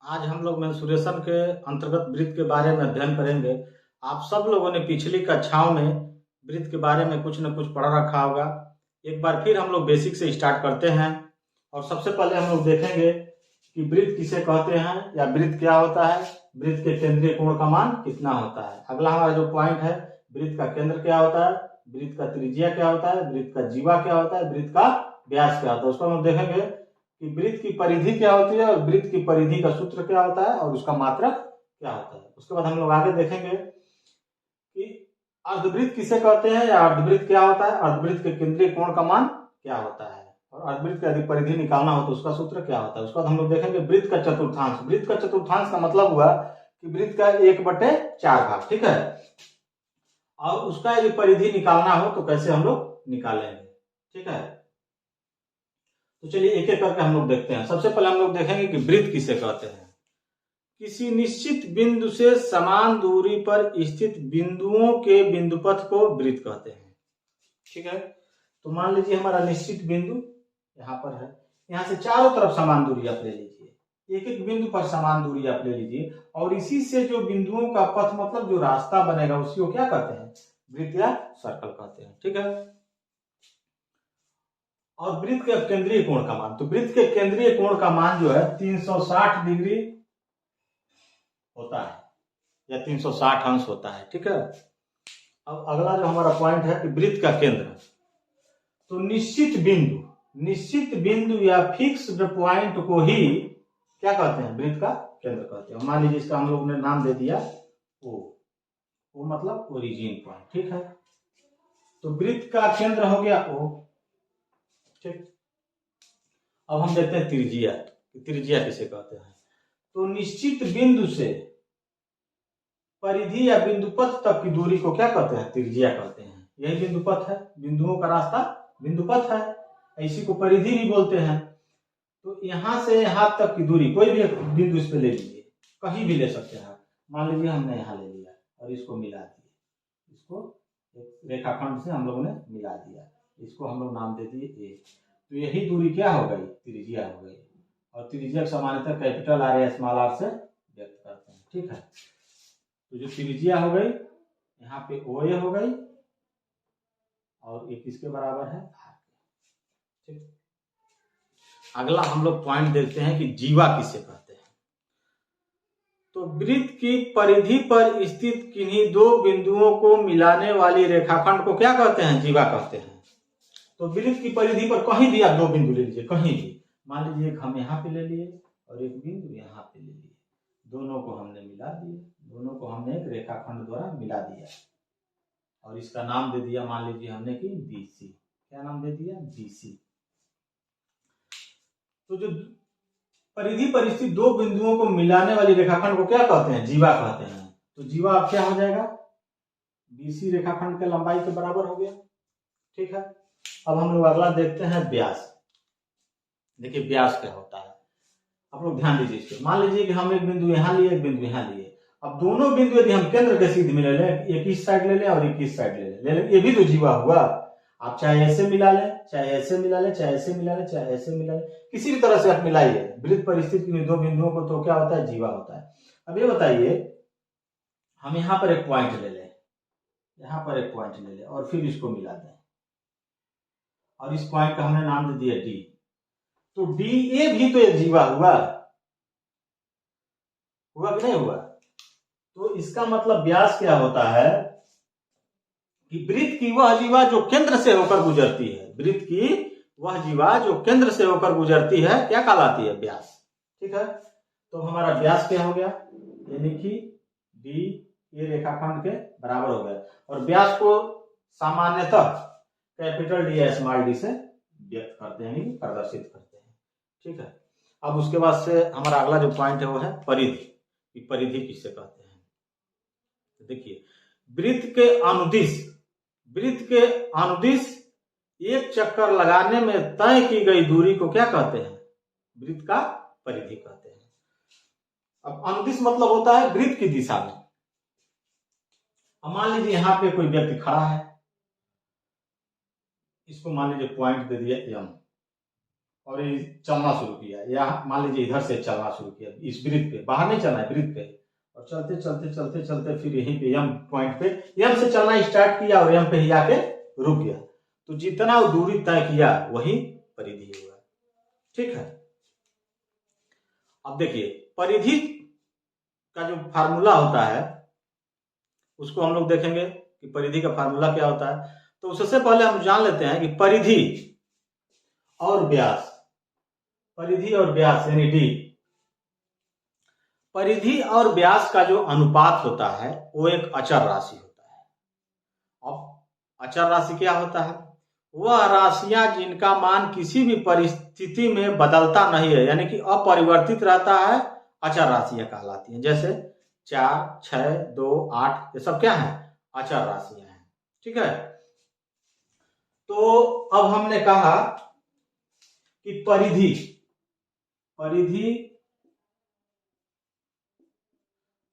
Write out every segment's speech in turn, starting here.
आज हम लोग मेंसुरेशन के अंतर्गत वृत्त के बारे में अध्ययन करेंगे। आप सब लोगों ने पिछली कक्षाओं में वृत्त के बारे में कुछ न कुछ पढ़ा रखा होगा। एक बार फिर हम लोग बेसिक से स्टार्ट करते हैं और सबसे पहले हम लोग देखेंगे कि वृत्त किसे कहते हैं या वृत्त क्या होता है, वृत्त के केंद्रीय कोण का मान कितना होता है। अगला हमारा जो पॉइंट है, वृत्त का केंद्र क्या होता है, वृत्त का त्रिज्या क्या होता है, वृत्त का जीवा क्या होता है, वृत्त का व्यास क्या होता है। उसको हम देखेंगे कि वृत्त की परिधि क्या होती है और वृत्त की परिधि का सूत्र क्या होता है और उसका मात्रक क्या होता है। उसके बाद हम लोग आगे देखेंगे कि अर्धवृत्त किसे कहते हैं या अर्धवृत्त क्या होता है, अर्धवृत्त के केंद्रीय कोण का मान क्या होता है और अर्धवृत्त की यदि परिधि निकालना हो तो उसका सूत्र क्या होता है। उसके बाद हम लोग देखेंगे वृत्त का चतुर्थांश। वृत्त का चतुर्थांश का मतलब हुआ कि वृत्त का 1/4 भाग, ठीक है, और उसका यदि परिधि निकालना हो तो कैसे हम लोग निकालेंगे, ठीक है। तो चलिए एक एक करके हम लोग देखते हैं। सबसे पहले हम लोग देखेंगे कि वृत्त किसे कहते हैं। किसी निश्चित बिंदु से समान दूरी पर स्थित बिंदुओं के बिंदुपथ को वृत्त कहते हैं, ठीक है। तो मान लीजिए हमारा निश्चित बिंदु यहाँ पर है, यहाँ से चारों तरफ समान दूरी आप ले लीजिए, एक एक बिंदु पर समान दूरी आप ले लीजिए और इसी से जो बिंदुओं का पथ मतलब जो रास्ता बनेगा उसी को क्या कहते हैं, वृत्त या सर्कल कहते हैं, ठीक है। और वृत्त के केंद्रीय कोण का मान, तो वृत्त के केंद्रीय कोण का मान जो है 360 डिग्री होता है या 360 अंश होता है, ठीक है। अब अगला जो हमारा पॉइंट है कि वृत्त का केंद्र, तो निश्चित बिंदु या फिक्स्ड पॉइंट को ही क्या कहते हैं, वृत्त का केंद्र कहते हैं। मान लीजिए इसका हम लोग ने नाम दे दिया ओ मतलब ओरिजिन पॉइंट, ठीक है। तो वृत्त का केंद्र हो गया ओ, ठीक। अब हम देखते हैं त्रिज्या किसे कहते हैं। तो निश्चित बिंदु से परिधि या बिंदुपथ तक की दूरी को क्या कहते हैं, त्रिज्या कहते हैं। यही बिंदुपथ है, बिंदुओं का रास्ता बिंदुपथ है, इसी को परिधि भी बोलते हैं। तो यहां से यहां तक की दूरी कोई भी बिंदु इस पे ले लीजिए, कहीं भी ले सकते हैं। मान लीजिए हमने यहाँ ले लिया और इसको मिला दिए, इसको एक रेखाखंड से हम लोगों ने मिला दिया, इसको हम लोग नाम दे दिए ए। तो यही दूरी क्या हो गई, त्रिज्या हो गई। और त्रिज्या सामान्यतः कैपिटल आर या स्मॉल आर से व्यक्त करते हैं, ठीक है। तो जो त्रिज्या हो गई यहाँ पे ओ ए हो गई और ये किसके बराबर है, आर, ठीक। अगला हम लोग पॉइंट देखते हैं कि जीवा किसे कहते हैं। तो वृत्त की परिधि पर स्थित किन्हीं दो बिंदुओं को मिलाने वाली रेखाखंड को क्या कहते हैं, जीवा कहते हैं। तो वृत्त की परिधि पर कहीं भी आप दो बिंदु ले लीजिए, कहीं भी, मान लीजिए एक हम यहाँ पे ले लिए और एक बिंदु यहाँ पे ले लिए, दोनों को हमने मिला दिए, दोनों को हमने एक रेखाखंड द्वारा मिला दिया और इसका नाम दे दिया, मान लीजिए हमने कि बीसी। क्या नाम दे दिया, बीसी। तो जो परिधि पर स्थित दो बिंदुओं को मिलाने वाली रेखाखंड को क्या कहते हैं, जीवा कहते हैं। तो जीवा अब क्या हो जाएगा, बीसी रेखाखंड के लंबाई के बराबर हो गया, ठीक है। अब हम लोग अगला देखते हैं व्यास। देखिए व्यास क्या होता है, आप लोग ध्यान दीजिए इसको। मान लीजिए कि हम एक बिंदु यहाँ लिए, एक बिंदु यहाँ लिए। अब दोनों बिंदु यदि हम केंद्र के सीध में ले लें, एक इस साइड ले लें और एक इस साइड ले लें, ये भी तो जीवा हुआ। आप चाहे ऐसे मिला लें, चाहे ऐसे मिला लें, चाहे ऐसे मिला लें, चाहे ऐसे मिला लें, किसी भी तरह से आप मिलाइए, वृत्त पर स्थित दो बिंदुओं को तो क्या होता है, जीवा होता है। अब ये बताइए, हम यहाँ पर एक पॉइंट ले लें, यहाँ पर एक पॉइंट ले लें और फिर इसको मिला दें और इस पॉइंट का हमने नाम दे दिया डी। तो डी ए भी तो एक जीवा हुआ कि नहीं हुआ। तो इसका मतलब व्यास क्या होता है कि वृत्त की वह जीवा जो केंद्र से होकर गुजरती है, वृत्त की वह जीवा जो केंद्र से होकर गुजरती है क्या कहलाती है, व्यास, ठीक है। तो हमारा व्यास क्या हो गया, यानी कि डी ए रेखाखंड के बराबर हो गया। और व्यास को सामान्यतः कैपिटल डी या स्मॉल डी से व्यक्त करते हैं, प्रदर्शित करते हैं, ठीक है। अब उसके बाद से हमारा अगला जो पॉइंट है वो है परिधि। परिधि किससे कहते हैं, तो देखिए वृत्त के अनुदिश एक चक्कर लगाने में तय की गई दूरी को क्या कहते हैं, वृत्त का परिधि कहते हैं। अब अनुदिश मतलब होता है वृत्त की दिशा में। अब मान लीजिए यहाँ पे कोई व्यक्ति खड़ा है, इसको मान लीजिए पॉइंट दे दिया एम, और ये चलना शुरू किया, या मान लीजिए इधर से चलना शुरू किया, इस वृत्त पे, बाहर नहीं चलना है, वृत्त पे, और चलते चलते चलते चलते फिर यहीं पे एम पॉइंट पे एम से चलना स्टार्ट किया और एम पे ही आके रुक गया। तो जितना वो दूरी तय किया वही परिधि हुआ। ठीक है, अब देखिए परिधि का जो फार्मूला होता है उसको हम लोग देखेंगे कि परिधि का फार्मूला क्या होता है। तो उससे पहले हम जान लेते हैं कि परिधि और व्यास, परिधि और व्यास यानी डी, परिधि और व्यास का जो अनुपात होता है वो एक अचर राशि होता है। अब अचर राशि क्या होता है? वह राशियां जिनका मान किसी भी परिस्थिति में बदलता नहीं है, यानी कि अपरिवर्तित रहता है, अचर राशियां कहलाती हैं। जैसे 4, 6, 2, 8 ये सब क्या है? अचर राशियां हैं। ठीक है, तो अब हमने कहा कि परिधि, परिधि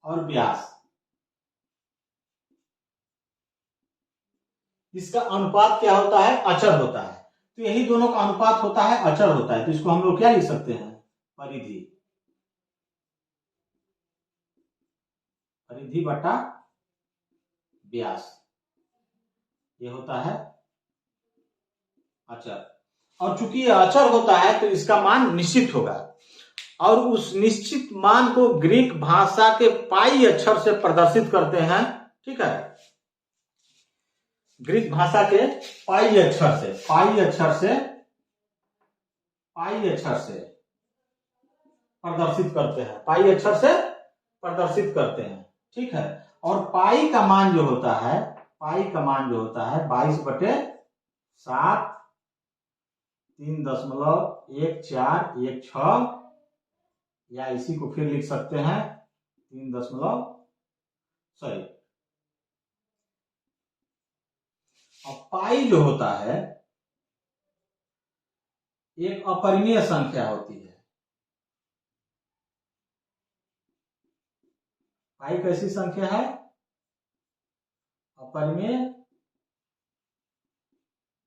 और व्यास, इसका अनुपात क्या होता है? अचर होता है। तो यही दोनों का अनुपात होता है, अचर होता है। तो इसको हम लोग क्या लिख सकते हैं? परिधि, परिधि बटा व्यास, ये होता है अचर। और चूंकि ये अचर होता है तो इसका मान निश्चित होगा, और उस निश्चित मान को ग्रीक भाषा के पाई अक्षर से प्रदर्शित करते हैं। ठीक है, ग्रीक भाषा के पाई अक्षर से, पाई अक्षर से, पाई अक्षर से प्रदर्शित करते हैं, पाई अक्षर से प्रदर्शित करते हैं। ठीक है, और पाई का मान जो होता है, पाई का मान जो होता है 22/7 3.1416, या इसी को फिर लिख सकते हैं 3 अब पाई जो होता है एक अपरिमेय संख्या होती है। पाई कैसी संख्या है? अपरिमेय,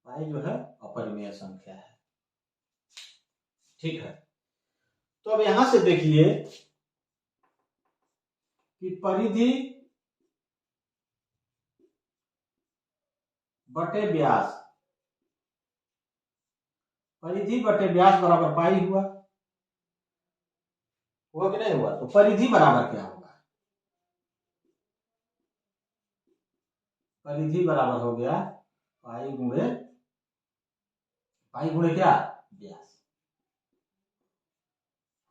पाई जो है अपरिमेय संख्या है। ठीक है, तो अब यहां से देखिए कि परिधि बटे व्यास, परिधि बटे व्यास बराबर पाई हुआ, हुआ कि नहीं हुआ? तो परिधि बराबर क्या होगा? परिधि बराबर हो गया पाई गुणे, पाई गुणे क्या? व्यास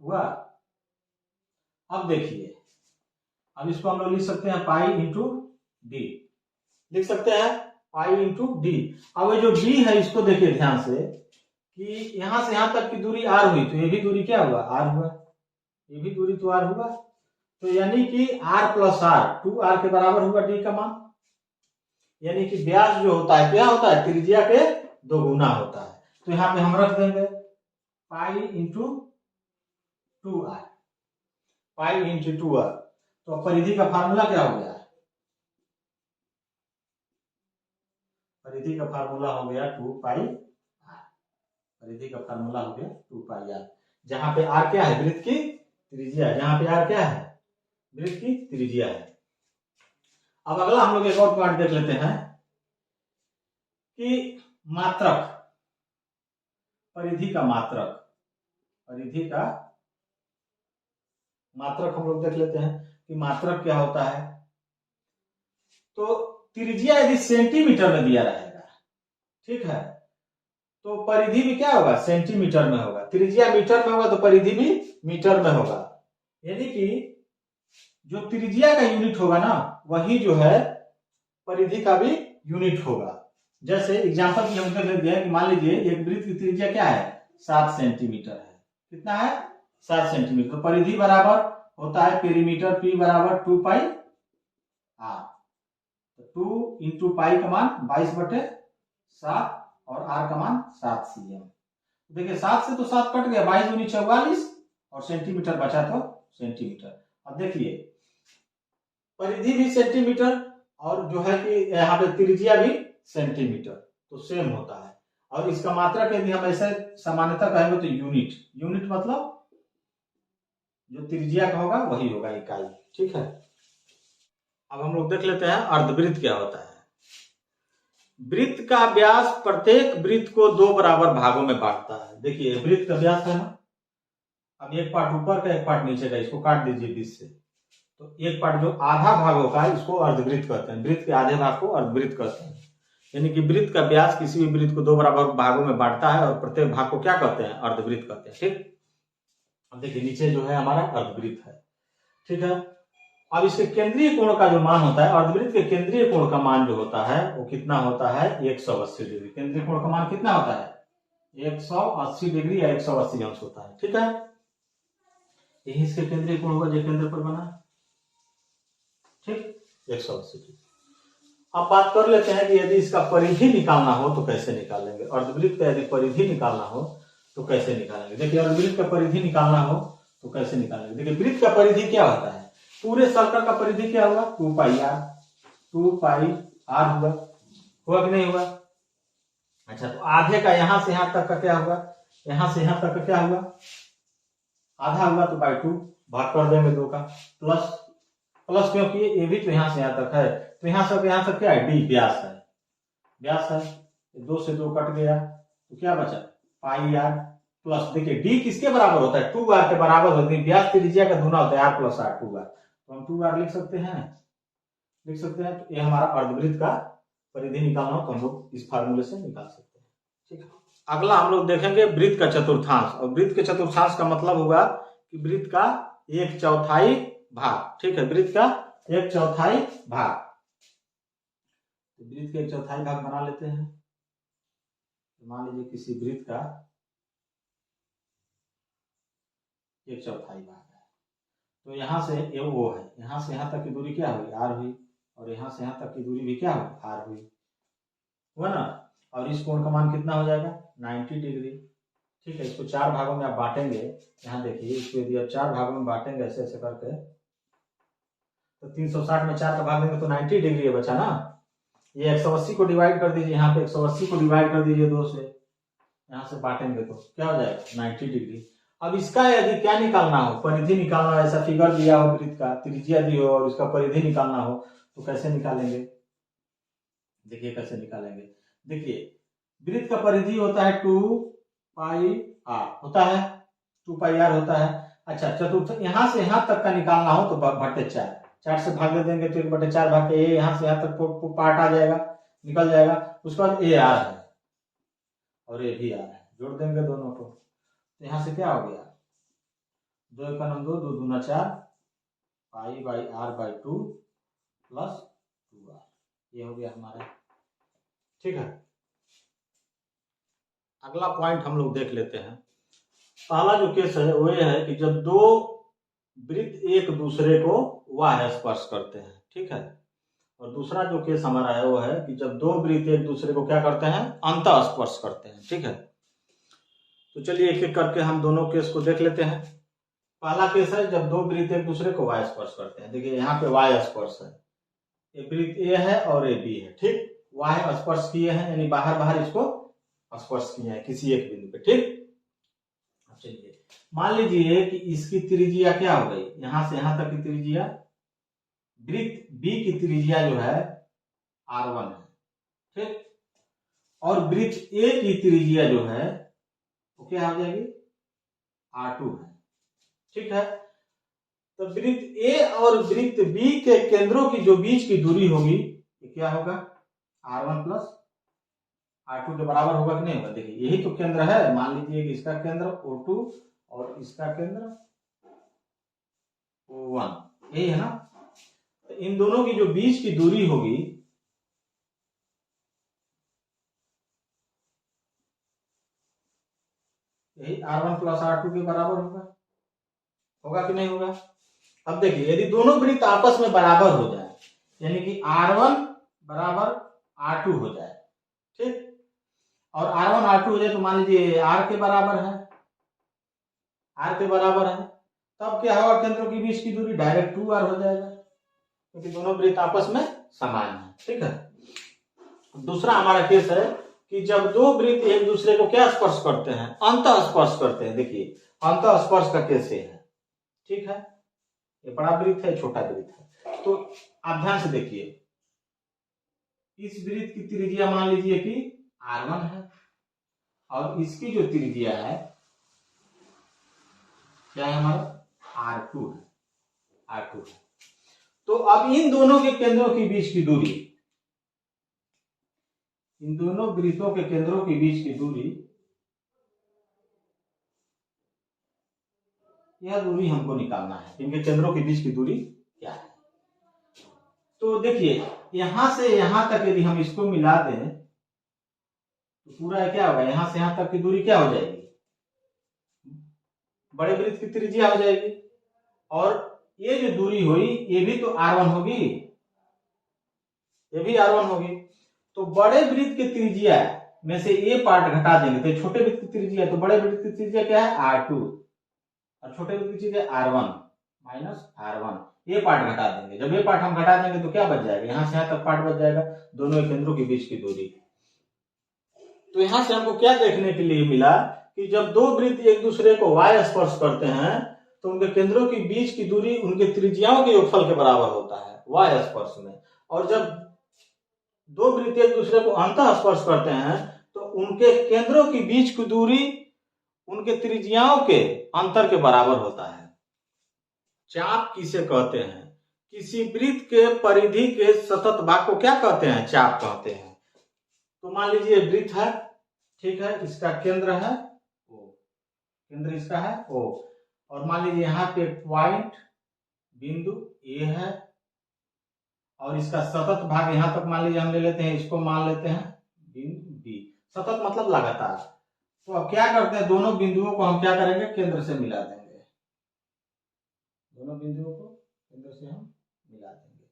हुआ। अब देखिए, अब इसको हम लोग लिख सकते हैं पाई इंटू डी, लिख सकते हैं पाई इंटू डी। अब ये जो डी है इसको देखिए ध्यान से कि यहां से यहां तक की दूरी आर हुई, तो ये भी दूरी क्या हुआ? आर हुआ, ये भी दूरी तो आर हुआ। तो यानी कि आर प्लस आर 2r के बराबर हुआ डी का मान। यानी कि व्यास जो होता है क्या होता है? त्रिज्या के 2 गुना होता है। तो यहां पे हम रख देंगे pi into 2r, pi into 2r। तो परिधि का फार्मूला क्या हो गया? परिधि का फार्मूला हो गया 2 पाई आर, परिधि का फार्मूला हो गया 2 पाई आर, जहां पे आर क्या है? वृत्त की त्रिज्या, जहां पे आर क्या है? वृत्त की त्रिज्या है। अब अगला हम लोग एक और पॉइंट देख लेते हैं कि मात्रक, परिधि का मात्रक, परिधि का मात्रक हम लोग देख लेते हैं कि मात्रक क्या होता है। तो त्रिज्या यदि सेंटीमीटर में दिया रहेगा, ठीक है, तो परिधि भी क्या होगा? सेंटीमीटर में होगा। त्रिज्या मीटर में होगा तो परिधि भी मीटर में होगा। यानी कि जो त्रिज्या का यूनिट होगा ना, वही जो है परिधि का भी यूनिट होगा। जैसे एग्जांपल की हम देख लेते हैं कि मान लीजिए एक वृत्त की त्रिज्या क्या है? 7 सेंटीमीटर है। कितना है? 7 सेंटीमीटर। परिधि बराबर होता है पेरीमीटर पी बराबर 2 पाई आर। तो 2 इंटू पाई का मान 22/7 और आर का मान 7 cm। देखिए 7 से तो 7 कट गया, 22 दूनी 44 और सेंटीमीटर बचा तो सेंटीमीटर। अब देखिए परिधि भी सेंटीमीटर और जो है कि यहाँ पे त्रिज्या भी सेंटीमीटर, तो सेम होता है। और इसका मात्रक यदि हम ऐसे सामान्यतः कहेंगे तो यूनिट, यूनिट मतलब जो त्रिज्या का होगा वही होगा इकाई। ठीक है, अब हम लोग देख लेते हैं अर्धवृत्त क्या होता है। वृत्त का व्यास प्रत्येक वृत्त को दो बराबर भागों में बांटता है। देखिए वृत्त का व्यास है ना, अब एक पार्ट ऊपर का एक पार्ट नीचे का, इसको काट दीजिए बीच से, तो एक पार्ट जो आधा भाग होगा इसको अर्धवृत्त कहते हैं, वृत्त के आधे भाग को अर्धवृत्त कहते हैं। यानी कि वृत्त का व्यास किसी भी वृत्त को दो बराबर भागों में बांटता है और प्रत्येक भाग को क्या कहते हैं, अर्धवृत्त कहते हैं। ठीक, अब देखिए नीचे जो है हमारा अर्धवृत्त है। ठीक है, अब इसके केंद्रीय कोण का जो मान होता है, अर्धवृत्त के केंद्रीय कोण का मान जो होता है वो कितना होता है, 180 डिग्री। केंद्रीय कोण का मान कितना होता है, 180 डिग्री या 180 अंश होता है। ठीक है, यही इसके केंद्रीय कोण होगा जो केंद्र पर बना। ठीक, 180 डिग्री। अब बात कर लेते हैं कि यदि इसका परिधि निकालना हो तो कैसे निकालेंगे। अर्धवृत्त का यदि परिधि निकालना हो तो कैसे निकालेंगे। देखिए अर्धवृत्त का परिधि निकालना हो तो कैसे निकालेंगे। देखिए वृत्त का परिधि क्या होता है, पूरे सर्कल का परिधि क्या हुआ, 2 पाई आर, 2 पाई आर हुआ कि नहीं हुआ। अच्छा, तो आधे का यहां से यहां तक का क्या हुआ, यहां से यहां तक का क्या हुआ, आधा हुआ, तो बाई 2 भाग कर देंगे 2 का, प्लस प्लस क्योंकि ये भी तो यहां से यहां तक है, तो यहां से क्या है, डी व्यास है, व्यास है, 2 से 2 कट गया तो क्या बचा, पाई आर प्लस, देखिए डी किसके बराबर होता है, 2r के बराबर होती है, व्यास त्रिज्या का गुना होता है r प्लस r, 2r, तो हम 2r लिख सकते हैं। तो ये हमारा अर्धवृत्त का परिधि निकालना हो तो हम लोग इस फार्मूले से निकाल सकते हैं। ठीक है, अगला हम लोग देखेंगे वृत्त का चतुर्थांश, और वृत्त के चतुर्थांश का मतलब होगा कि वृत्त का 1/4 भाग। ठीक है, वृत्त का 1/4 भाग, तो वृत्त का 1/4 भाग बना लेते हैं। मान लीजिए किसी वृत्त का 1/4 भाग है, तो यहां से ये वो है, यहां से यहां तक की दूरी क्या हुई, r हुई, और यहां से यहां तक की दूरी भी क्या हुई, r हुई, हुआ ना। और इस कोण का मान कितना हो जाएगा, 90 डिग्री। ठीक है, इसको 4 भागों में आप बांटेंगे, यहाँ देखिए इसको यदि आप 4 भागों में बांटेंगे ऐसे ऐसे करके, तो 360 में 4 का भाग देंगे तो 90 डिग्री है बचा ना। ये 180 को डिवाइड कर दीजिए, यहाँ पे 180 को डिवाइड कर दीजिए 2 से, यहाँ से बांटेंगे तो क्या हो जाएगा, 90 डिग्री। अब इसका यदि क्या निकालना हो, परिधि निकालना हो, ऐसा फिगर दिया हो, वृत्त का त्रिज्या दी हो और उसका परिधि निकालना हो तो कैसे निकालेंगे। देखिए कैसे निकालेंगे, देखिए वृत्त का परिधि होता है 2 पाई आर होता है, 2 पाई आर होता है। अच्छा, चतुर्थ यहां से यहां तक का निकालना हो तो बटे 4 से भाग दे देंगे तो 1/4 भाग के ये यहां से यहां तक पार्ट आ जाएगा, निकल जाएगा। उसके बाद ए आर है और ये भी आर है, जोड़ देंगे दोनों को, तो यहां से क्या हो गया, 2 का 2, 2 दूना 4, pi by r by 2 plus 2r, ये हो गया हमारा। ठीक है, अगला पॉइंट हम लोग देख लेते हैं। पहला जो केस है वो ये है कि जब दो वृत्त एक दूसरे को बाह्य स्पर्श करते हैं। ठीक है, और दूसरा जो केस हमारा है वो है कि जब दो वृत्त एक दूसरे को क्या करते हैं, अंतः स्पर्श करते हैं। ठीक है, तो चलिए एक एक करके हम दोनों केस को देख लेते हैं। पहला केस है जब दो वृत्त एक दूसरे को वाय स्पर्श करते हैं। देखिए यहाँ पे वाय स्पर्श है, ये वृत्त ए है और ये बी है। ठीक, वाय स्पर्श किए हैं यानी बाहर बाहर इसको स्पर्श किए हैं किसी एक बिंदु पे। ठीक, चलिए मान लीजिए कि इसकी त्रिज्या क्या हो गई, यहां से यहां तक की त्रिज्या, वृत्त बी की त्रिज्या जो है r1 है। ठीक, और वृत्त ए की त्रिज्या जो है वो क्या हो जाएगी, r2 है। ठीक है, तो वृत्त ए और वृत्त बी के केंद्रों की जो बीच की दूरी होगी ये क्या होगा, r1 प्लस r2 के बराबर होगा कि नहीं होगा। देखिए यही तो केंद्र है, मान लीजिए कि इसका केंद्र O2 और इसका केंद्र O1, यही है ना। तो इन दोनों की जो बीच की दूरी होगी यही r1 प्लस r2 के बराबर होगा कि नहीं होगा। अब देखिए यदि दोनों वृत्त आपस में बराबर हो जाए, यानी कि r1 बराबर r2 हो जाए, ठीक, और r1 r2 हो जाए तो मान लीजिए r के बराबर है, r के बराबर है, तब क्या होगा, केंद्रों के बीच की दूरी डायरेक्ट 2r हो जाएगा क्योंकि दोनों वृत्त आपस में समान है। ठीक है, दूसरा हमारा केस है कि जब दो वृत्त एक दूसरे को क्या स्पर्श करते हैं, अंतः स्पर्श करते हैं। देखिए अंतः स्पर्श का कैसे है, ठीक है, ये बड़ा वृत्त है, छोटा वृत्त है। तो आप ध्यान से देखिए, इस वृत्त की त्रिज्या मान लीजिए कि R1 है और इसकी जो त्रिज्या है क्या है हमारा R2 है, R2 है। तो अब इन दोनों के केंद्रों के बीच की दूरी, इन दोनों वृत्तों के केंद्रों के बीच की दूरी, यह दूरी हमको निकालना है, इनके केंद्रों के बीच की दूरी क्या है। तो देखिए यहां से यहां तक यदि हम इसको मिला दें तो पूरा क्या होगा, यहां से यहां तक की दूरी क्या हो जाएगी, बड़े वृत्त की त्रिज्या हो जाएगी। और ये जो दूरी हुई ये भी तो R1 होगी, ये भी R1 होगी। तो बड़े वृत्त की त्रिज्या में से ये पार्ट घटा देंगे तो छोटे वृत्त की त्रिज्या, तो बड़े वृत्त की त्रिज्या क्या है R2 और छोटे वृत्त की त्रिज्या R1 माइनस R1, ये पार्ट घटा देंगे। जब ये पार्ट हम घटा देंगे तो क्या बच जाएगा, यहां से यहां तक पार्ट बच जाएगा, दोनों केंद्रों के बीच की दूरी। तो यहां से हमको क्या देखने के लिए मिला कि जब दो वृत्त एक दूसरे को y स्पर्श करते हैं तो उनके केंद्रों के बीच की दूरी उनके त्रिज्याओं के योगफल के बराबर होता है y स्पर्श में। और जब दो वृत्त एक दूसरे को अंतः स्पर्श करते हैं तो उनके केंद्रों के बीच की दूरी उनके त्रिज्याओं के अंतर के बराबर होता है। चाप किसे कहते हैं, किसी वृत्त के परिधि के सतत भाग को क्या कहते हैं, चाप कहते हैं। तो मान लीजिए वृत्त है, ठीक है, इसका केंद्र है O, केंद्र इसका है O, और मान लीजिए यहाँ पे पॉइंट बिंदु A है और इसका सतत भाग यहां तक मान लीजिए हम ले लेते हैं, इसको मान लेते हैं बिंदु B। सतत मतलब लगातार। तो अब क्या करते हैं, दोनों बिंदुओं को हम क्या करेंगे, केंद्र से मिला देंगे, दोनों बिंदुओं को केंद्र से हम मिला देंगे।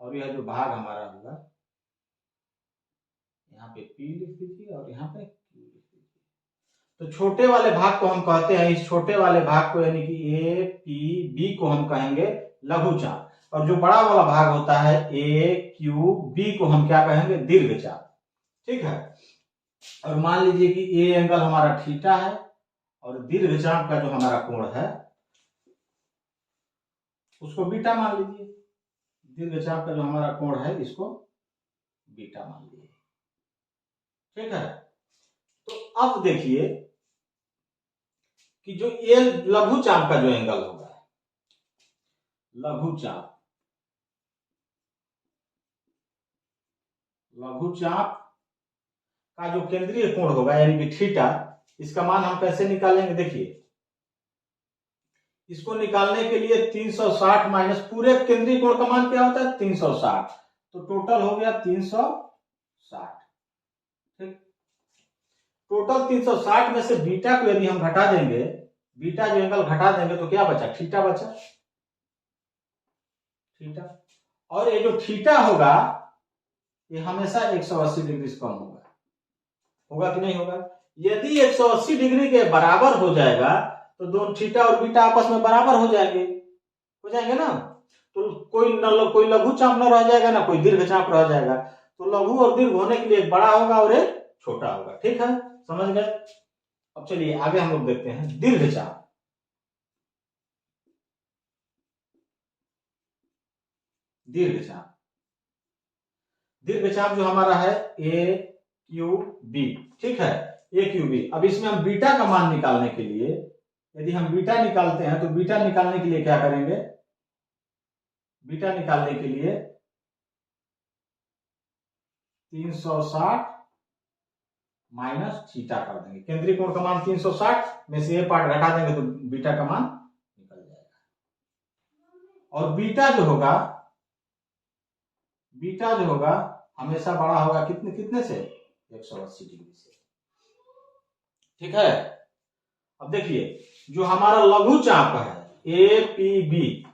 और यह जो भाग हमारा होगा यहाँ पे P लिख दीजिए और यहाँ पे Q लिख दीजिए। तो छोटे वाले भाग को हम कहते हैं, इस छोटे वाले भाग को यानी कि A P B को हम कहेंगे लघु चाप, और जो बड़ा वाला भाग होता है A Q B को हम क्या कहेंगे, दीर्घ चाप, ठीक है। और मान लीजिए कि A एंगल हमारा थीटा है और दीर्घ चाप का जो हमारा कोण है उसको बीटा मान लीजिए, दीर्घ चाप का जो हमारा कोण है इसको बीटा मान लीजिए, ठीक है। तो अब देखिए कि जो ये लघु चाप का जो एंगल होगा, लघु चाप का जो केंद्रीय कोण होगा यानी कि थीटा, इसका मान हम कैसे निकालेंगे, देखिए इसको निकालने के लिए 360 माइनस पूरे केंद्रीय कोण का मान क्या होता है 360, तो टोटल हो गया 360, ठीक। टोटल 360 में से बीटा को यदि हम घटा देंगे, बीटा जो एंगल घटा देंगे तो क्या बचा, थीटा बचा, थीटा। और ये जो थीटा होगा ये हमेशा 180 डिग्री से कम होगा कि नहीं होगा। यदि 180 डिग्री के बराबर हो जाएगा तो दोनों थीटा और बीटा आपस में बराबर हो जाएंगे ना। तो कोई लघु चाप न रह जाएगा ना कोई दीर्घ चाप रह जाएगा। तो लघु और दीर्घ होने के लिए एक बड़ा होगा और एक छोटा होगा, ठीक है, समझ गए। अब चलिए आगे हम लोग देखते हैं दीर्घ चाप। दीर्घ चाप जो हमारा है ए क्यू बी, ठीक है, ए क्यू बी। अब इसमें हम बीटा का मान निकालने के लिए, यदि हम बीटा निकालते हैं तो बीटा निकालने के लिए क्या करेंगे, बीटा निकालने के लिए 360 माइनस थीटा कर देंगे। केंद्रीय कोण का मान 360 में से ये पार्ट घटा देंगे तो बीटा का मान निकल जाएगा। और बीटा जो होगा हमेशा बड़ा होगा कितने से 180 डिग्री से, ठीक है। अब देखिए जो हमारा लघु चाप है ए पी बी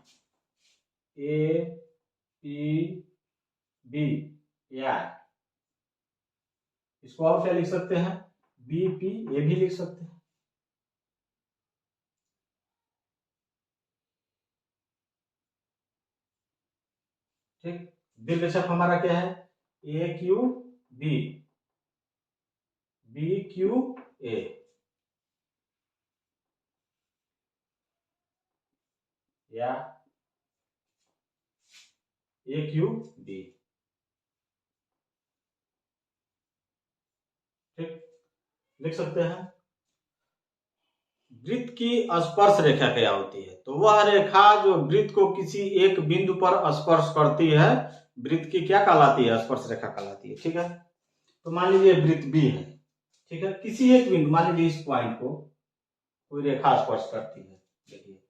या इसको और क्या लिख सकते हैं, बी पी ए भी लिख सकते हैं, ठीक। दीर्घ चाप हमारा क्या है A Q B, B Q A, या ए क्यू बी। ठीक, लिख सकते हैं। वृत्त की स्पर्श रेखा क्या होती है? तो वह रेखा जो वृत्त को किसी एक बिंदु पर स्पर्श करती है, वृत्त की क्या कहलाती है? स्पर्श रेखा कहलाती है। ठीक है, तो मान लीजिए वृत्त बी है, ठीक है, किसी एक बिंदु, मान लीजिए इस पॉइंट को कोई रेखा स्पर्श करती है। देखिए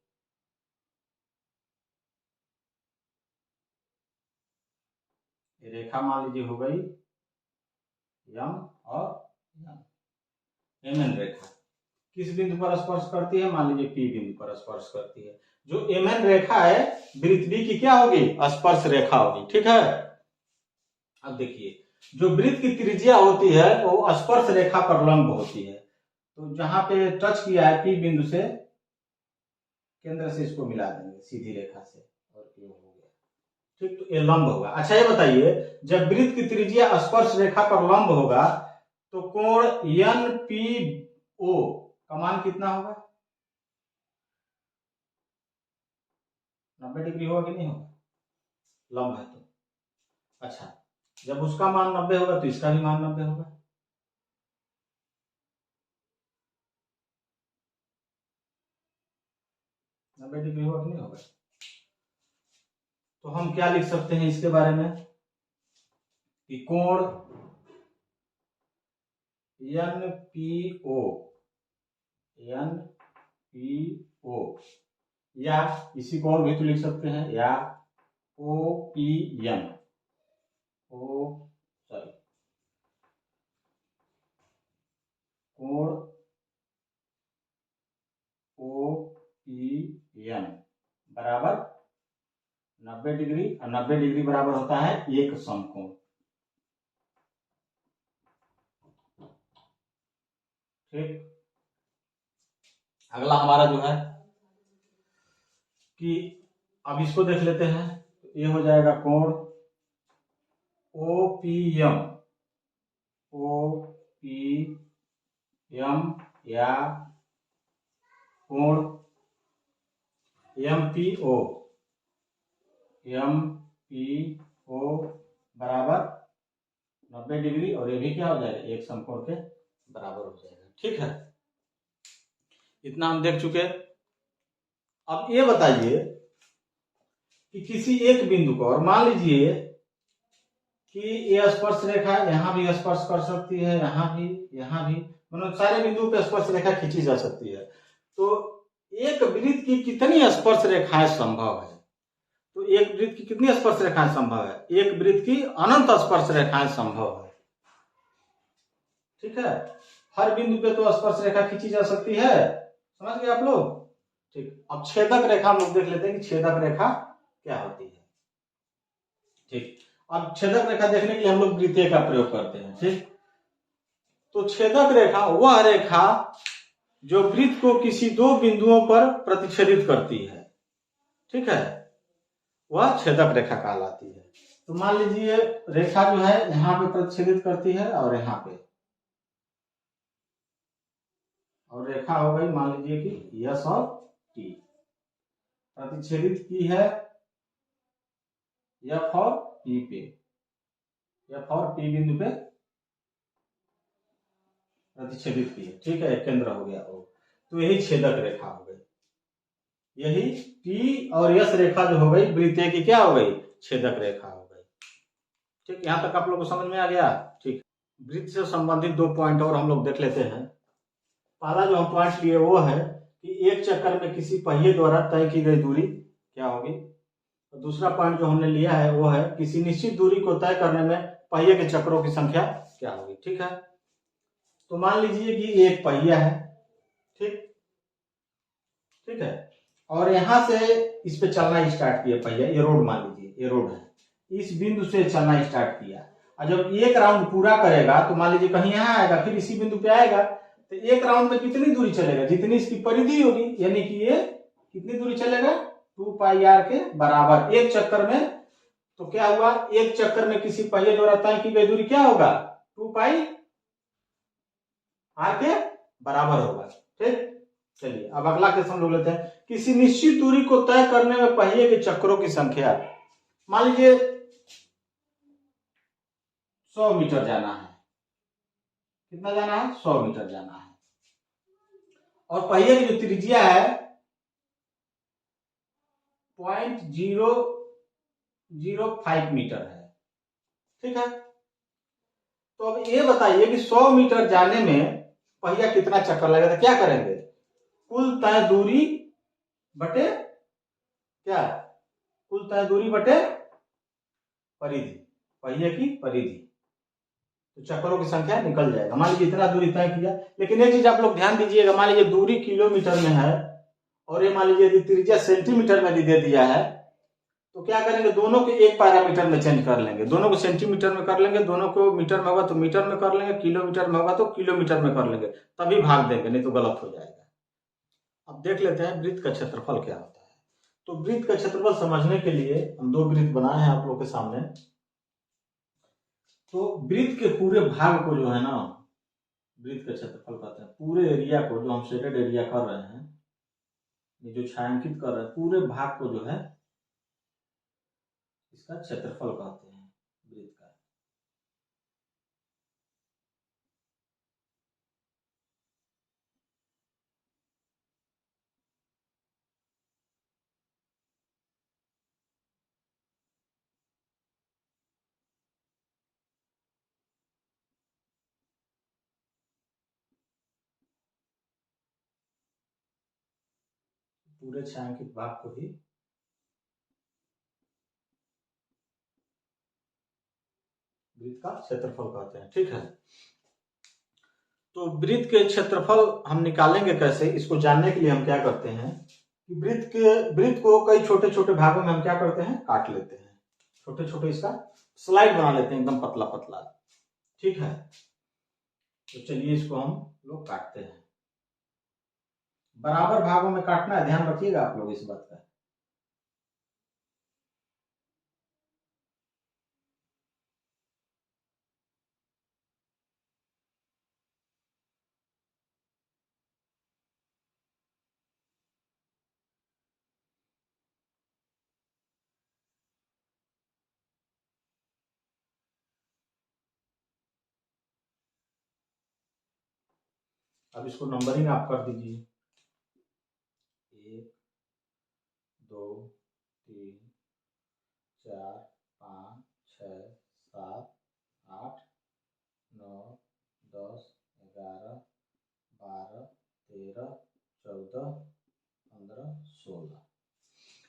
ये रेखा मान लीजिए हो गई यम और एम एन रेखा, किस बिंदु पर स्पर्श करती है? मान लीजिए पी बिंदु पर स्पर्श करती है। जो एम एन रेखा है वृत्त बी की क्या होगी? स्पर्श रेखा होगी। ठीक है, अब देखिए जो वृत्त की त्रिज्या होती है वो स्पर्श रेखा पर लंब होती है। तो जहां पे टच किया है पी बिंदु से, केंद्र से इसको मिला देंगे सीधी रेखा से और ये हो गया। ठीक, तो ये लंब होगा। अच्छा ये बताइए, जब वृत्त की त्रिज्या स्पर्श रेखा पर लंब होगा तो कोण एन पी ओ का मान कितना होगा? 90 डिग्री होगा कि नहीं होगा? लंब है तो। अच्छा, जब उसका मान 90 होगा तो इसका भी मान 90 होगा। नब्बे डिग्री होगा कि नहीं होगा? तो हम क्या लिख सकते हैं इसके बारे में कि कोण N P O, N P O, या इसी को और भी तो लिख सकते हैं, या ओ पी एम, ओ सॉरी कोण ओ पी एम बराबर 90 डिग्री, और 90 डिग्री बराबर होता है एक समकोण। ठीक, अगला हमारा जो है कि अब इसको देख लेते हैं। ये हो जाएगा कोण O P M, O P M, या कोण M P O, M P O बराबर 90 डिग्री, और ये भी क्या हो जाएगा? एक समकोण के बराबर हो जाएगा। ठीक है, इतना हम देख चुके। अब ये बताइए कि किसी एक बिंदु को, और मान लीजिए कि ये स्पर्श रेखा यहां भी स्पर्श कर सकती है, यहां भी, मतलब सारे बिंदुओं पे स्पर्श रेखा खींची जा सकती है। तो एक वृत्त की कितनी स्पर्श रेखाएं संभव है? तो एक वृत्त की कितनी स्पर्श रेखाएं संभव है? एक वृत्त की अनंत स्पर्श रेखाएं संभव है। ठीक है, हर बिंदु पे तो स्पर्श रेखा खींची जा सकती है, समझ गए आप लोग? ठीक, अब छेदक रेखा हम लोग देख लेते हैं कि छेदक रेखा क्या होती है। ठीक, अब छेदक रेखा देखने के लिए हम लोग वृत्तीय का प्रयोग करते हैं। ठीक, तो छेदक रेखा वह रेखा जो वृत्त को किसी दो बिंदुओं पर प्रतिच्छेदित करती है। ठीक है, वह छेदक रेखा कहलाती है। तो मान लीजिए रेखा जो है यहाँ पे प्रतिच्छेदित करती है और यहाँ पे, और रेखा हो गई मान लीजिए कि यस और टी, प्रतिच्छेदित की है एफ और पी पे, एफ और पी बिंदु पे प्रतिच्छेदित की है। ठीक है, एक केंद्र हो गया ओ, तो यही छेदक रेखा हो गई। यही टी और यस रेखा जो हो गई वृत्तीय की क्या हो गई? छेदक रेखा हो गई। ठीक, यहां तक आप लोगों को समझ में आ गया? ठीक, वृत्त से संबंधित दो पॉइंट और हम लोग देख लेते हैं। पहला जो हम पॉइंट लिए वो है कि एक चक्कर में किसी पहिए द्वारा तय की गई दूरी क्या होगी। तो दूसरा पॉइंट जो हमने लिया है वो है किसी निश्चित दूरी को तय करने में पहिए के चक्रों की संख्या क्या होगी। ठीक है, तो मान लीजिए कि एक पहिया है। ठीक, ठीक है, और यहां से इस पे चलना स्टार्ट किया पहिया, ये रोड मान लीजिए, ये रोड है, इस बिंदु से चलना स्टार्ट किया, और जब एक राउंड पूरा करेगा तो मान लीजिए कहीं यहां आएगा, फिर इसी बिंदु पे आएगा, तो एक राउंड में कितनी दूरी चलेगा? जितनी इसकी परिधि होगी, यानी कि ये कितनी दूरी चलेगा? 2 पाई आर के बराबर एक चक्कर में। तो क्या हुआ? एक चक्कर में किसी पहिए द्वारा तय की गई दूरी क्या होगा? 2 पाई आर के बराबर होगा। ठीक, चलिए अब अगला क्वेश्चन हम लोग लेते हैं। किसी निश्चित दूरी को तय करने में पहिए के चक्रों की संख्या, मान लीजिए 100 मीटर जाना है। कितना जाना है? 100 मीटर जाना है। और पहिए की जो त्रिज्या है 0.005 मीटर है। ठीक है, तो अब ये बताइए कि 100 मीटर जाने में पहिया कितना चक्कर लगेगा। तो क्या करेंगे? कुल तय दूरी बटे क्या? कुल तय दूरी बटे परिधि, पहिए की परिधि, तो चक्करों की संख्या निकल जाएगा। मान लीजिए इतना दूरी तय किया, लेकिन एक चीज आप लोग ध्यान दीजिएगा, मान लीजिए दूरी किलोमीटर में है और ये मान लीजिए यदि त्रिज्या सेंटीमीटर में दे दिया है, तो क्या करेंगे? दोनों को एक पैरामीटर में चेंज कर लेंगे। दोनों को सेंटीमीटर में कर लेंगे, दोनों को मीटर में होगा तो मीटर में कर लेंगे, किलोमीटर में होगा तो किलोमीटर में कर लेंगे, तभी भाग देंगे, नहीं तो गलत हो जाएगा। अब देख लेते हैं वृत्त का क्षेत्रफल क्या होता है। तो वृत्त का क्षेत्रफल समझने के लिए हम दो वृत्त बनाए हैं आप लोग के सामने। तो वृत्त के पूरे भाग को जो है ना वृत्त का क्षेत्रफल कहते हैं। पूरे एरिया को जो हम शेडेड एरिया कर रहे हैं, ये जो छायांकित कर रहे हैं, पूरे भाग को जो है इसका क्षेत्रफल कहते हैं वृत्त का। पूरे छायांकित भाग को ही वृत्त का क्षेत्रफल कहते हैं। ठीक है, तो वृत्त के क्षेत्रफल हम निकालेंगे कैसे? इसको जानने के लिए हम क्या करते हैं कि वृत्त को कई छोटे छोटे भागों में हम क्या करते हैं? काट लेते हैं। छोटे छोटे इसका स्लाइड बना लेते हैं, एकदम पतला पतला। ठीक है, तो चलिए इसको हम लोग काटते हैं। बराबर भागों में काटना है, ध्यान रखिएगा आप लोग इस बात का। अब इसको नंबरिंग आप कर दीजिए। 1 2 3 4 5 6 7 8 9 10 11 12 13 14 15 16।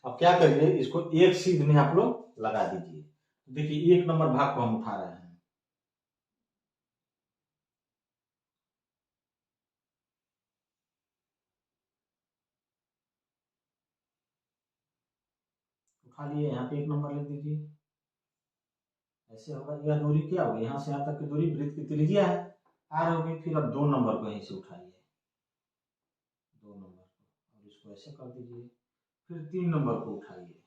अब क्या करिए? इसको एक सीध में आप लोग लगा दीजिए। देखिए 1 नंबर भाग को हम उठा रहे हैं। उठा लिए, यहाँ पे 1 नंबर लिख दीजिए। ऐसे होगा, यह दूरी क्या होगी? यहाँ से यहाँ तक की दूरी वृत्त की त्रिज्या है, आर होगी। फिर अब 2 नंबर को यहीं से उठाइए, 2 नंबर को, और इसको ऐसे कर दीजिए। फिर 3 नंबर को उठाइए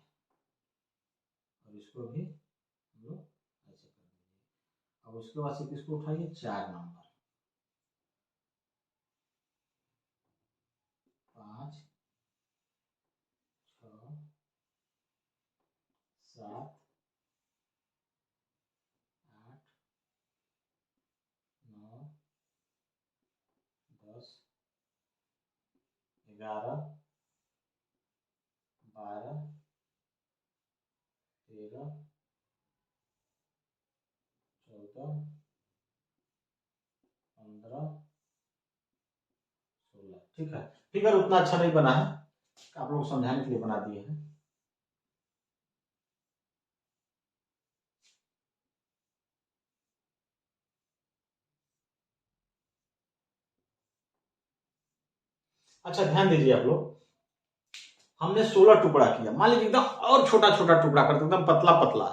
और इसको भी हम लोग ऐसे कर दीजिए। अब उसके बाद से किसको उठाइए? 4 नंबर, 5 6 7 8 9 10 11 12 13 14 15 16। ठीक है, फिगर उतना अच्छा नहीं बना है, आप लोग समझाने के लिए बना दिए हैं। अच्छा ध्यान दीजिए आप लोग, हमने 16 टुकड़ा किया। मान लीजिए एकदम और छोटा छोटा टुकड़ा करते, एकदम पतला पतला।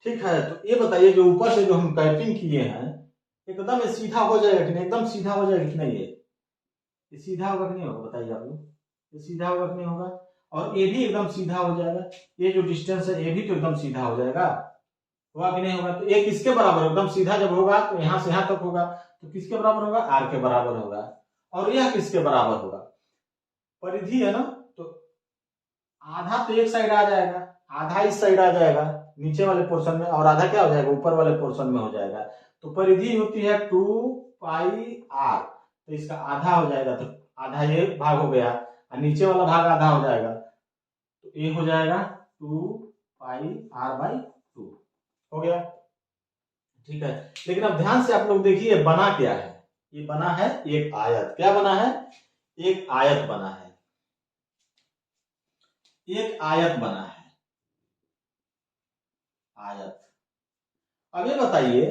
ठीक है, तो ये बताइए जो ऊपर से जो हम कैपिंग किए हैं, एकदम ये सीधा हो जाएगा कि नहीं? एकदम सीधा हो जाएगा कि नहीं? ये सीधा होगा कि नहीं होगा? बताइए आप लोग, ये सीधा होगा कि नहीं होगा? और ये भी एकदम सीधा हो जाएगा। ये जो डिस्टेंस है ये भी तो एकदम सीधा हो जाएगा। होगा कि नहीं होगा? तो एक किसके बराबर, एकदम सीधा जब होगा तो यहां से यहां तक होगा, तो किसके बराबर होगा? आर के बराबर होगा। और यह किसके बराबर होगा? परिधि है ना, तो आधा तो एक साइड आ जाएगा, आधा इस साइड आ जाएगा नीचे वाले पोर्शन में, और आधा क्या हो जाएगा? ऊपर वाले पोर्शन में हो जाएगा। तो परिधि होती है 2 पाई आर, तो इसका आधा हो जाएगा, तो आधा ये भाग हो गया और नीचे वाला भाग आधा हो जाएगा, तो ये हो जाएगा 2 पाई आर बाई 2 हो गया। ठीक है, लेकिन अब ध्यान से आप लोग देखिए बना क्या है। ये बना है एक आयत। क्या बना है? एक आयत बना है, एक आयत बना है, आयत। अब ये बताइए,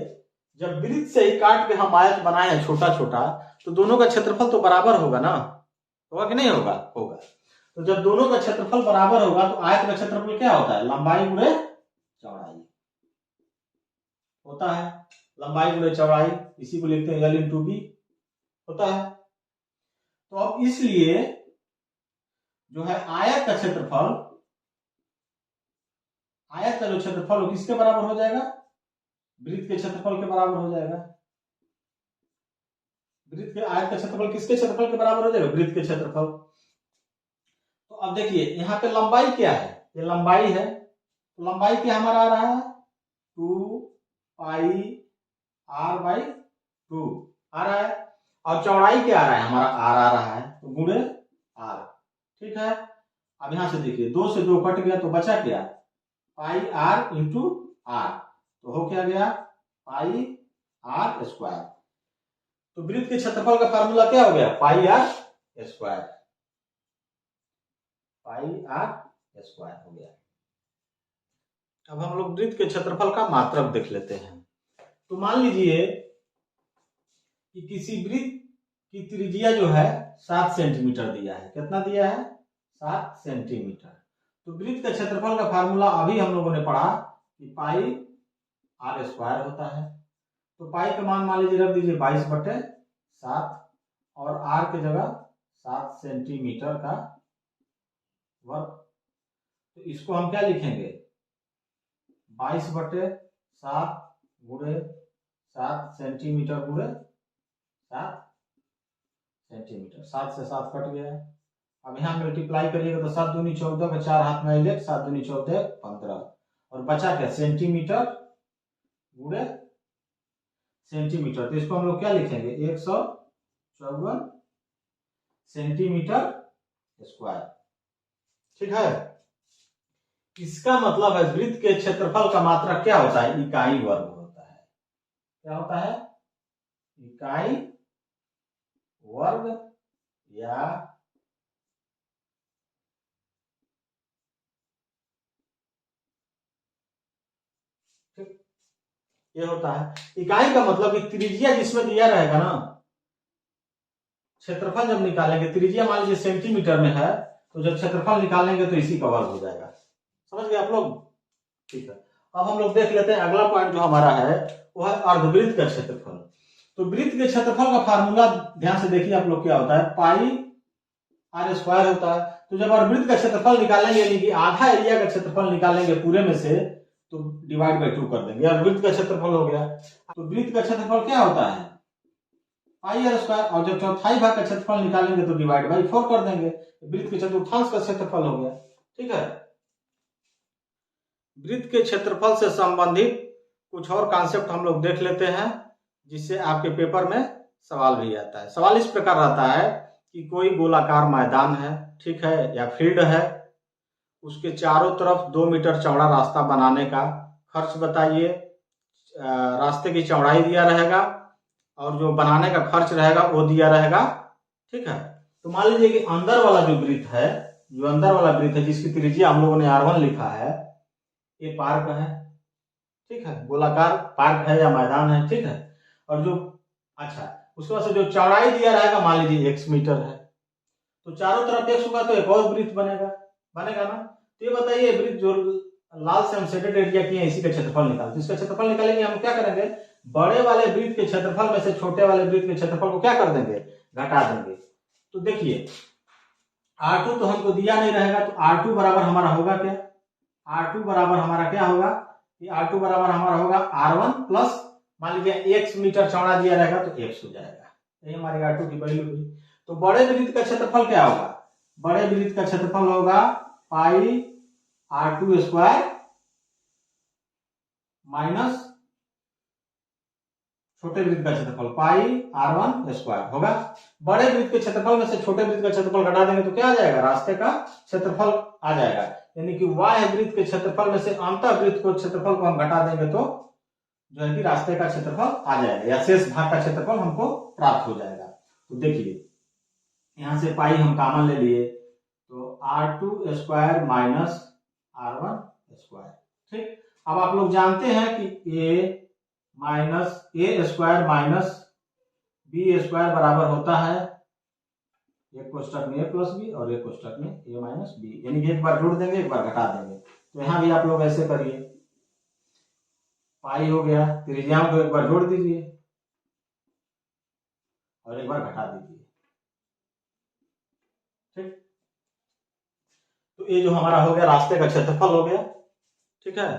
जब वृत्त से ही काट के हम आयत बनाए हैं छोटा छोटा, तो दोनों का क्षेत्रफल तो बराबर होगा ना? होगा कि नहीं होगा? होगा। तो जब दोनों का क्षेत्रफल बराबर होगा तो आयत का क्षेत्रफल क्या होता है? लंबाई गुणे चौड़ाई होता है। लंबाई गुणे चौड़ाई, इसी को लिखते हैं L इंटू बी होता है। तो अब इसलिए जो है आयत का क्षेत्रफल, आयत का जो क्षेत्रफल हो किसके बराबर हो जाएगा? वृत्त के क्षेत्रफल के बराबर हो जाएगा। वृत्त के आयत का क्षेत्रफल किसके क्षेत्रफल के बराबर हो जाएगा? वृत्त के क्षेत्रफल। तो अब देखिए यहाँ पे लंबाई क्या है? ये लंबाई है, तो लंबाई क्या हमारा आ रहा है? 2 पाई आर बाई 2 आ रहा है। और चौड़ाई क्या आ रहा है? हमारा आर आ रहा है, तो गुणे आर। ठीक है, अब यहां से देखिए 2 से 2 कट गया, तो बचा क्या? पाई आर इंटू आर, तो हो क्या गया? Pi R square. तो वृत्त के क्षेत्रफल का फार्मूला क्या हो गया? Pi R square, pi R square हो गया। अब हम लोग वृत्त के क्षेत्रफल का मात्रक देख लेते हैं। तो मान लीजिए कि किसी वृत्त की त्रिज्या जो है 7 सेंटीमीटर दिया है। कितना दिया है? 7 सेंटीमीटर। तो वृत्त का क्षेत्रफल का फार्मूला अभी हम लोगों ने पढ़ा कि पाई आर स्क्वायर होता है। तो पाई का मान लीजिए रख दीजिए 22/7 और आर की जगह 7 सेंटीमीटर का वर्ग। तो इसको हम क्या लिखेंगे? 22/7 गुणे 7 सेंटीमीटर गुणे 7 सेंटीमीटर। 7 से 7 कट गया। अब यहाँ मल्टीप्लाई करिएगा तो 7 दूनी 14 का 4 हाथ में आइए, 7 दूनी 14 15, और बचा क्या? सेंटीमीटर गुणे सेंटीमीटर। तो इसको हम लोग क्या लिखेंगे? 154 सेंटीमीटर स्क्वायर। ठीक है, इसका मतलब है वृत्त के क्षेत्रफल का मात्रक क्या होता है? इकाई वर्ग होता है। क्या होता है? इकाई वर्ग या ये होता है इकाई का मतलब कि त्रिज्या जिसमें दिया रहेगा ना, क्षेत्रफल जब निकालेंगे, त्रिज्या मान लीजिए सेंटीमीटर में है, तो जब क्षेत्रफल निकालेंगे तो इसी का वर्ग हो जाएगा। समझ गए आप लोग? ठीक है, अब हम लोग देख लेते हैं अगला पॉइंट जो हमारा है वो है अर्धवृत्त का क्षेत्रफल। तो वृत्त के क्षेत्रफल का फार्मूला ध्यान से देखिए आप लोग, क्या होता है? पाई आर स्क्वायर होता है। तो जब अर्धवृत्त का क्षेत्रफल निकालेंगे, यानी कि आधा एरिया का क्षेत्रफल निकालेंगे पूरे में से, तो डिवाइड बाई 2 कर देंगे, और वृत्त का क्षेत्रफल हो गया। तो वृत्त का क्षेत्रफल क्या होता है? पाई आर स्क्वायर। और जब चौथाई भाग का क्षेत्रफल निकालेंगे तो डिवाइड बाई 4 कर देंगे, वृत्त के चतुर्थांश का क्षेत्रफल हो गया। ठीक है, वृत्त के क्षेत्रफल से संबंधित कुछ और कॉन्सेप्ट हम लोग देख लेते हैं, जिससे आपके पेपर में सवाल भी आता है। सवाल इस प्रकार रहता है कि कोई गोलाकार मैदान है, ठीक है, या फील्ड है, उसके चारों तरफ 2 मीटर चौड़ा रास्ता बनाने का खर्च बताइए। रास्ते की चौड़ाई दिया रहेगा और जो बनाने का खर्च रहेगा वो दिया रहेगा। ठीक है, तो मान लीजिए कि अंदर वाला जो वृत्त है, जो अंदर वाला वृत्त है जिसकी त्रिज्या हम लोगों ने R1 लिखा है, ये पार्क है। ठीक है, गोलाकार पार्क है या मैदान है। ठीक है, और जो उसके बाद से जो चौड़ाई दिया रहेगा मान लीजिए x मीटर है, तो चारों तरफ x होगा तो एक और वृत्त बनेगा ना। तो ये बताइए वृत्त जो लाल से हम शेडेड एरिया किए इसी का क्षेत्रफल निकालते हैं। इसका क्षेत्रफल निकालेंगे हम क्या करेंगे? बड़े वाले वृत्त के क्षेत्रफल में से छोटे वाले वृत्त के क्षेत्रफल को क्या कर देंगे? घटा देंगे। तो देखिए R2 तो हमको दिया नहीं रहेगा, तो R2 बराबर हमारा होगा क्या? R2 बराबर हमारा क्या होगा? कि R2 बराबर हमारा होगा R1 प्लस मान लीजिए x मीटर चौड़ा दिया रहेगा तो x हो जाएगा, यही हमारी R2 की वैल्यू हुई। तो बड़े वृत्त का क्षेत्रफल क्या होगा, बड़े वृत्त का क्षेत्रफल होगा पाई R2 स्क्वायर माइनस छोटे वृत्त का क्षेत्रफल पाई R1 स्क्वायर होगा। बड़े वृत्त के क्षेत्रफल में से छोटे वृत्त का क्षेत्रफल घटा देंगे तो क्या आ जाएगा, रास्ते का क्षेत्रफल आ जाएगा, यानी कि y वृत्त के क्षेत्रफल में से अंतः वृत्त को क्षेत्रफल को हम घटा देंगे तो जो है कि रास्ते का क्षेत्रफल आ जाएगा या शेष भाग का क्षेत्रफल हमको प्राप्त हो जाएगा। तो देखिए यहां से पाई हम कॉमन ले लिए तो R2 square minus R1 square, ठीक। अब आप लोग जानते हैं कि a minus A square minus B square बराबर होता है एक कोष्टक में a प्लस बी और एक कोष्टक में a माइनस बी, यानी कि एक बार जोड़ देंगे एक बार घटा देंगे। तो यहां भी आप लोग ऐसे करिए, पाई हो गया, त्रिज्याओं को एक बार जोड़ दीजिए और एक बार घटा दीजिए, ठीक। तो ये जो हमारा हो गया रास्ते का क्षेत्रफल हो गया, ठीक है।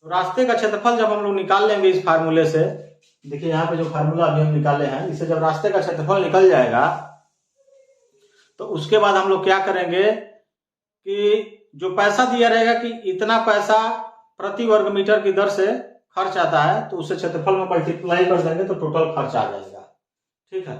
तो रास्ते का क्षेत्रफल जब हम लोग निकाल लेंगे इस फार्मूले से, देखिए यहाँ पे जो फार्मूला अभी हम निकाले हैं, इससे जब रास्ते का क्षेत्रफल निकल जाएगा तो उसके बाद हम लोग क्या करेंगे कि जो पैसा दिया रहेगा कि इतना पैसा प्रति वर्ग मीटर की दर से खर्च आता है, तो उसे क्षेत्रफल में मल्टीप्लाई कर देंगे तो टोटल खर्च आ जाएगा, ठीक है।